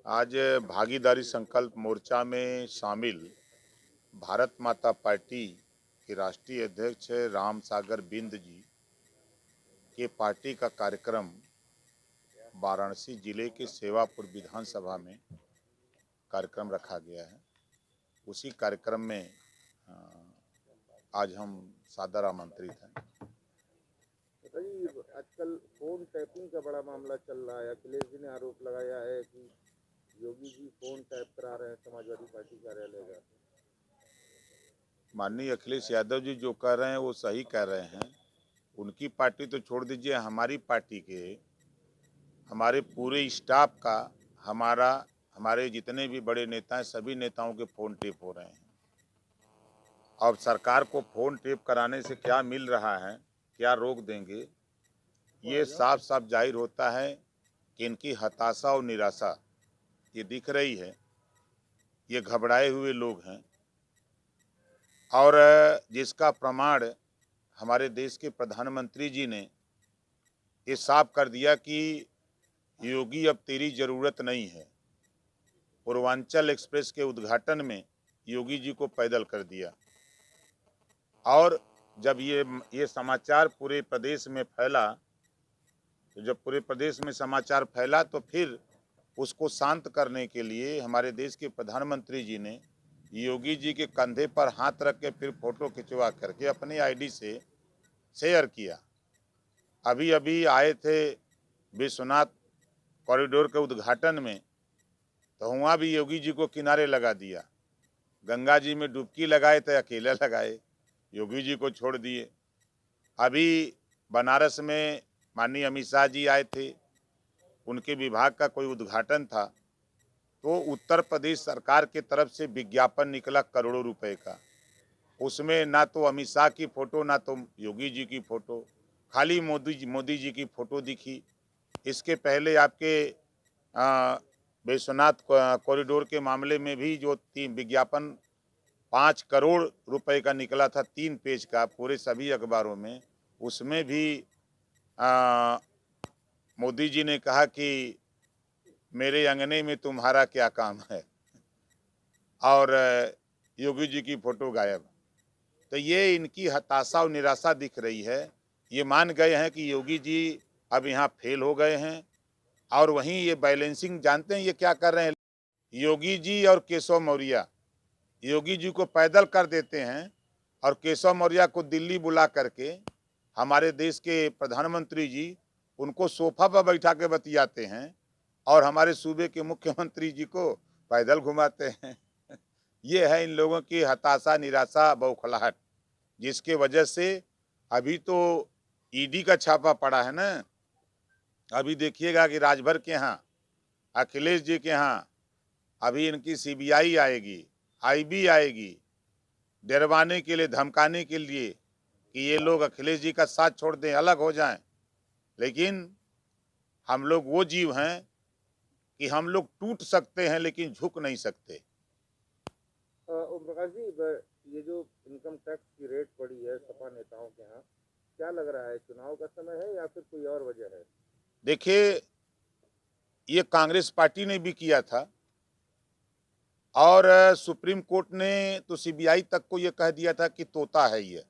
आज भागीदारी संकल्प मोर्चा में शामिल भारत माता पार्टी के राष्ट्रीय अध्यक्ष राम सागर बिंद जी के पार्टी का कार्यक्रम वाराणसी जिले के सेवापुर विधानसभा में कार्यक्रम रखा गया है। उसी कार्यक्रम में आज हम सादर आमंत्रित हैं। आजकल फोन टैपिंग का बड़ा मामला चल रहा है। अखिलेश जी ने आरोप लगाया है कि योगी जी फोन टैप करा रहे हैं समाजवादी पार्टी कार्यालय का। माननीय अखिलेश यादव जी जो कह रहे हैं वो सही कह रहे हैं। उनकी पार्टी तो छोड़ दीजिए, हमारी पार्टी के हमारे पूरे स्टाफ का हमारे जितने भी बड़े नेता हैं सभी नेताओं के फ़ोन टेप हो रहे हैं। अब सरकार को फ़ोन टेप कराने से क्या मिल रहा है, क्या रोक देंगे, ये साफ साफ जाहिर होता है कि इनकी हताशा और निराशा ये दिख रही है। ये घबराए हुए लोग हैं और जिसका प्रमाण हमारे देश के प्रधानमंत्री जी ने ये साफ कर दिया कि योगी अब तेरी ज़रूरत नहीं है। पूर्वांचल एक्सप्रेस के उद्घाटन में योगी जी को पैदल कर दिया और जब ये समाचार पूरे प्रदेश में फैला, तो जब पूरे प्रदेश में समाचार फैला तो फिर उसको शांत करने के लिए हमारे देश के प्रधानमंत्री जी ने योगी जी के कंधे पर हाथ रख के फिर फोटो खिंचवा करके अपनी आईडी से शेयर किया। अभी अभी आए थे विश्वनाथ कॉरिडोर के उद्घाटन में, तो वहाँ भी योगी जी को किनारे लगा दिया। गंगा जी में डुबकी लगाए थे, अकेले लगाए, योगी जी को छोड़ दिए। अभी बनारस में माननीय अमित शाह जी आए थे, उनके विभाग का कोई उद्घाटन था, तो उत्तर प्रदेश सरकार की तरफ से विज्ञापन निकला करोड़ों रुपए का। उसमें ना तो अमित शाह की फ़ोटो ना तो योगी जी की फ़ोटो, खाली मोदी जी की फ़ोटो दिखी। इसके पहले आपके विश्वनाथ कॉरिडोर के मामले में भी जो 3 विज्ञापन 5 करोड़ रुपए का निकला था, 3 पेज का पूरे सभी अखबारों में, उसमें भी मोदी जी ने कहा कि मेरे अंगने में तुम्हारा क्या काम है, और योगी जी की फ़ोटो गायब। तो ये इनकी हताशा और निराशा दिख रही है। ये मान गए हैं कि योगी जी अब यहाँ फेल हो गए हैं और वहीं ये बैलेंसिंग जानते हैं ये क्या कर रहे हैं। योगी जी और केशव मौर्य योगी जी को पैदल कर देते हैं और केशव मौर्य को दिल्ली बुला करके हमारे देश के प्रधानमंत्री जी उनको सोफा पर बैठा के बतियाते हैं और हमारे सूबे के मुख्यमंत्री जी को पैदल घुमाते हैं। ये है इन लोगों की हताशा, निराशा, बौखलाहट, जिसके वजह से अभी तो ईडी का छापा पड़ा है ना। अभी देखिएगा कि राजभर के यहाँ, अखिलेश जी के यहाँ अभी इनकी सीबीआई आएगी, आईबी आएगी, डरवाने के लिए, धमकाने के लिए कि ये लोग अखिलेश जी का साथ छोड़ दें, अलग हो जाएं। लेकिन हम लोग वो जीव हैं कि हम लोग टूट सकते हैं लेकिन झुक नहीं सकते। ओम प्रकाश जी, ये जो इनकम टैक्स की रेट पड़ी है सपा नेताओं के यहाँ, क्या लग रहा है चुनाव का समय है या फिर कोई और वजह है? देखिए, ये कांग्रेस पार्टी ने भी किया था और सुप्रीम कोर्ट ने तो सीबीआई तक को ये कह दिया था कि तोता है ये।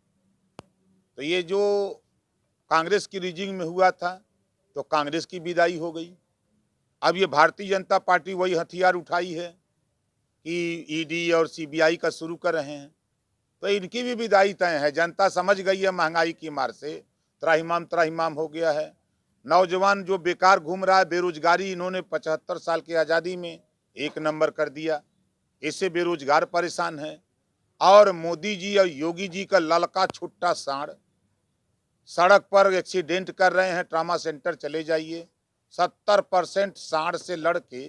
तो ये जो कांग्रेस की रीजिंग में हुआ था तो कांग्रेस की विदाई हो गई। अब ये भारतीय जनता पार्टी वही हथियार उठाई है कि ईडी और सीबीआई का शुरू कर रहे हैं, तो इनकी भी विदाई तय है। जनता समझ गई है महंगाई की मार से त्राहिमाम हो गया है। नौजवान जो बेकार घूम रहा है, बेरोजगारी इन्होंने 75 साल की आज़ादी में 1 नंबर कर दिया, इससे बेरोजगार परेशान है। और मोदी जी और योगी जी का ललका छुट्टा सांड सड़क पर एक्सीडेंट कर रहे हैं, ट्रामा सेंटर चले जाइए, 70% सांड से लड़के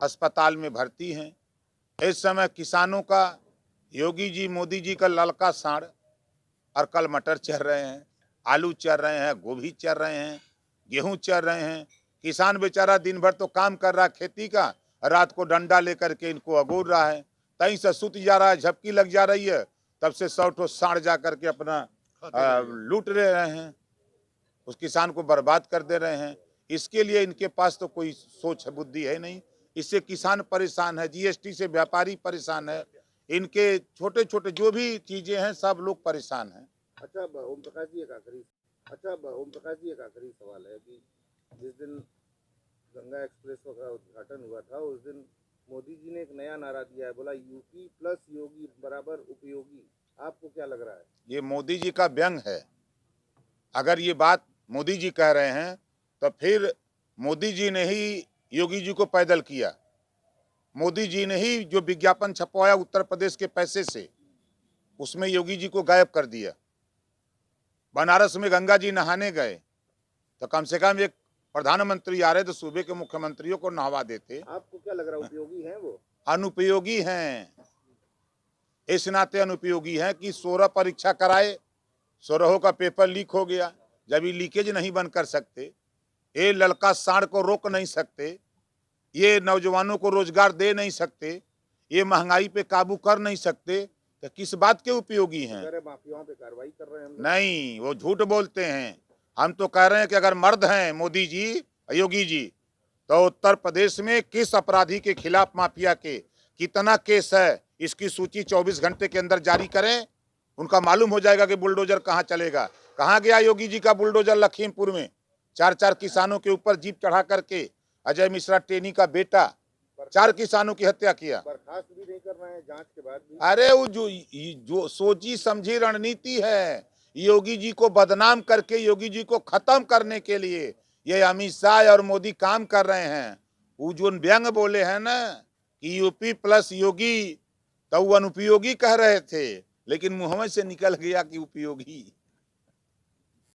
अस्पताल में भर्ती हैं। इस समय किसानों का योगी जी मोदी जी का ललका सांड, और कल मटर चल रहे हैं, आलू चल रहे हैं, गोभी चल रहे हैं, गेहूं चल रहे हैं। किसान बेचारा दिन भर तो काम कर रहा है खेती का, रात को डंडा लेकर के इनको अगोर रहा है, कहीं से सुत जा रहा है, झपकी लग जा रही है, तब से 100 ठो सांड जा करके अपना लूट रहे हैं, उस किसान को बर्बाद कर दे रहे हैं। इसके लिए इनके पास तो कोई सोच बुद्धि है नहीं। इससे किसान परेशान है, जीएसटी से व्यापारी परेशान है, इनके छोटे छोटे जो भी चीजें हैं सब लोग परेशान हैं। अच्छा ओम प्रकाश जी, एक आखिरी सवाल है कि जिस दिन गंगा एक्सप्रेस का उद्घाटन हुआ था उस दिन मोदी जी ने एक नया नारा दिया है, बोला यूपी प्लस योगी बराबर उपयोगी। आपको क्या लग रहा है? ये मोदी जी का व्यंग है। अगर ये बात मोदी जी कह रहे हैं तो फिर मोदी जी ने ही योगी जी को पैदल किया। मोदी जी ने ही जो विज्ञापन छपवाया उत्तर प्रदेश के पैसे से, उसमें योगी जी को गायब कर दिया। बनारस में गंगा जी नहाने गए तो कम से कम एक प्रधानमंत्री आ रहे तो सूबे के मुख्यमंत्रियों को नहवा देते। आपको क्या लग रहा है, उपयोगी हैं वो? अनुपयोगी हैं, इस नाते अनुपयोगी हैं कि 16 परीक्षा कराए, 16 का पेपर लीक हो गया। जब ये लीकेज नहीं बंद कर सकते, ये लड़का सांड को रोक नहीं सकते, ये नौजवानों को रोजगार दे नहीं सकते, ये महंगाई पे काबू कर नहीं सकते, तो किस बात के उपयोगी हैं? माफियाओं पे कार्रवाई कर रहे हैं। नहीं, वो झूठ बोलते हैं। हम तो कह रहे हैं कि अगर मर्द हैं मोदी जी, योगी जी, तो उत्तर प्रदेश में किस अपराधी के खिलाफ माफिया के कितना केस है, इसकी सूची 24 घंटे के अंदर जारी करें। उनका मालूम हो जाएगा कि बुलडोजर कहाँ चलेगा। कहाँ गया योगी जी का बुलडोजर? लखीमपुर में 4 किसानों के ऊपर जीप चढ़ा करके अजय मिश्रा टेनी का बेटा 4 किसानों की हत्या किया। बर्खास्त भी नहीं कर रहे हैं जांच के बाद भी। अरे वो जो सोची समझी रणनीति है, योगी जी को बदनाम करके योगी जी को खत्म करने के लिए ये अमित शाह और मोदी काम कर रहे हैं। वो जो व्यंग बोले हैं ना कि यूपी प्लस योगी, तो वो अनुपयोगी कह रहे थे, लेकिन मुंह में से निकल गया कि उपयोगी।